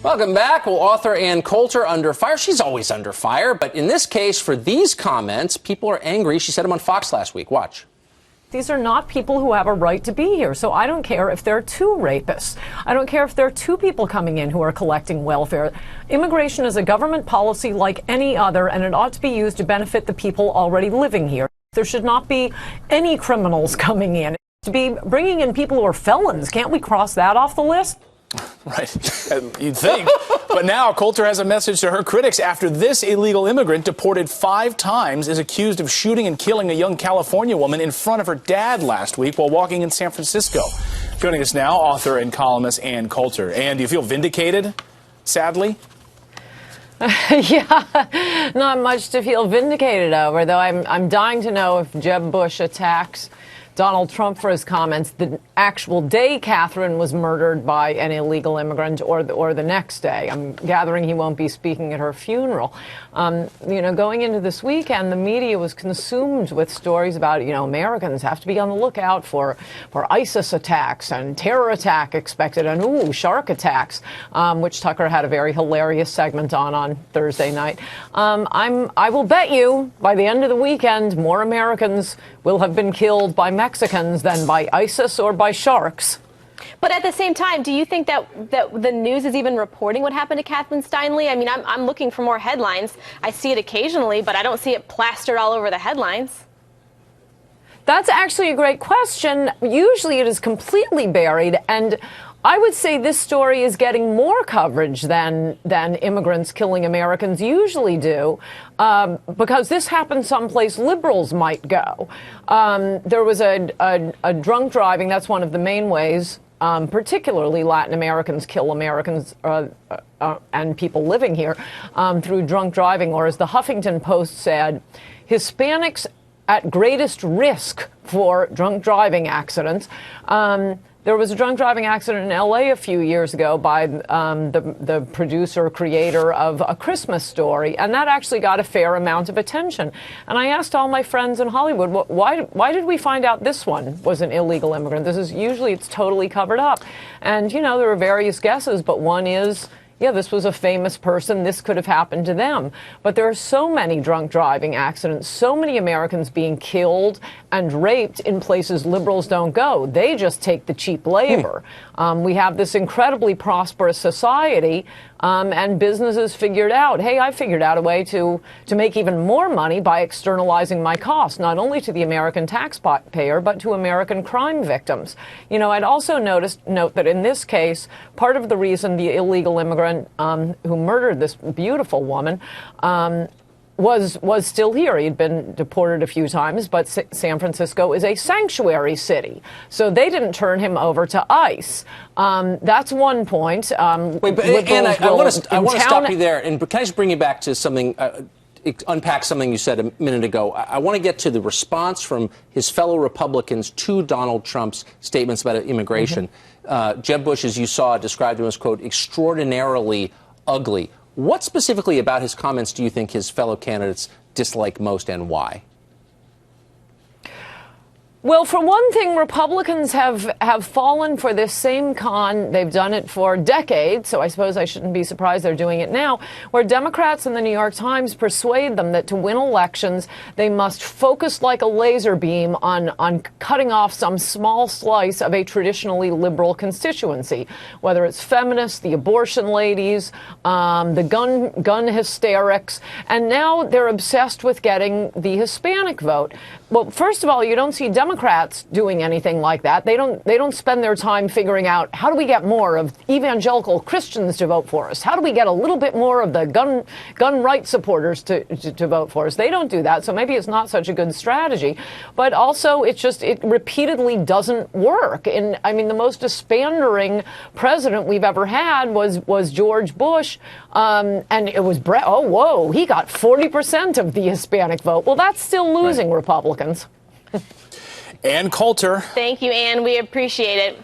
Welcome back. Well, author Ann Coulter under fire. She's always under fire, but in this case, for these comments, people are angry. She said them on Fox last week. Watch. These are not people who have a right to be here. So I don't care if there are two rapists. I don't care if there are two people coming in who are collecting welfare. Immigration is a government policy like any other, and it ought to be used to benefit the people already living here. There should not be any criminals coming in. To be bringing in people who are felons, can't we cross that off the list? Right. You'd think. But now Coulter has a message to her critics after this illegal immigrant, deported 5 times, is accused of shooting and killing a young California woman in front of her dad last week while walking in San Francisco. Joining us now, author and columnist Ann Coulter. Ann, do you feel vindicated, sadly? Yeah, not much to feel vindicated over, though I'm dying to know if Jeb Bush attacks Donald Trump for his comments the actual day Catherine was murdered by an illegal immigrant or the next day. I'm gathering he won't be speaking at her funeral. Going into this weekend, the media was consumed with stories about, Americans have to be on the lookout for ISIS attacks and terror attack expected and, shark attacks, which Tucker had a very hilarious segment on Thursday night. I will bet you by the end of the weekend, more Americans will have been killed by Mexicans than by ISIS or by sharks. But at the same time, do you think that the news is even reporting what happened to Kathleen Steinle? I mean, I'm looking for more headlines. I see it occasionally, but I don't see it plastered all over the headlines. That's actually a great question. Usually it is completely buried, and I would say this story is getting more coverage than immigrants killing Americans usually do, because this happened someplace liberals might go. There was a drunk driving. That's one of the main ways, particularly Latin Americans kill Americans and people living here through drunk driving, or as the Huffington Post said, Hispanics at greatest risk for drunk driving accidents. There was a drunk driving accident in L.A. a few years ago by the producer, creator of A Christmas Story, and that actually got a fair amount of attention. And I asked all my friends in Hollywood, why did we find out this one was an illegal immigrant? It's totally covered up. And, there are various guesses, but one is, yeah, this was a famous person. This could have happened to them. But there are so many drunk driving accidents, so many Americans being killed and raped in places liberals don't go. They just take the cheap labor. We have this incredibly prosperous society, and businesses figured out, hey, I figured out a way to make even more money by externalizing my costs, not only to the American taxpayer, but to American crime victims. I'd also note that in this case, part of the reason the illegal immigrant who murdered this beautiful woman was still here. He'd been deported a few times, but San Francisco is a sanctuary city, so they didn't turn him over to ICE. That's one point. Wait, but Ann, I want to stop you there, and can I just bring you back to something? Unpack something you said a minute ago. I want to get to the response from his fellow Republicans to Donald Trump's statements about immigration. Jeb Bush, as you saw, described him as, quote, extraordinarily ugly. What specifically about his comments do you think his fellow candidates dislike most, and why? Well, for one thing, Republicans have fallen for this same con. They've done it for decades, so I suppose I shouldn't be surprised they're doing it now, where Democrats in the New York Times persuade them that to win elections, they must focus like a laser beam on cutting off some small slice of a traditionally liberal constituency, whether it's feminists, the abortion ladies, the gun hysterics, and now they're obsessed with getting the Hispanic vote. Well, first of all, you don't see Democrats doing anything like that. They don't spend their time figuring out, how do we get more of evangelical Christians to vote for us? How do we get a little bit more of the gun rights supporters to vote for us? They don't do that, so maybe it's not such a good strategy. But also, it repeatedly doesn't work. And I mean, the most despandering president we've ever had was George Bush, and it was he got 40% of the Hispanic vote. Well, that's still losing Republicans. Ann Coulter. Thank you, Ann. We appreciate it.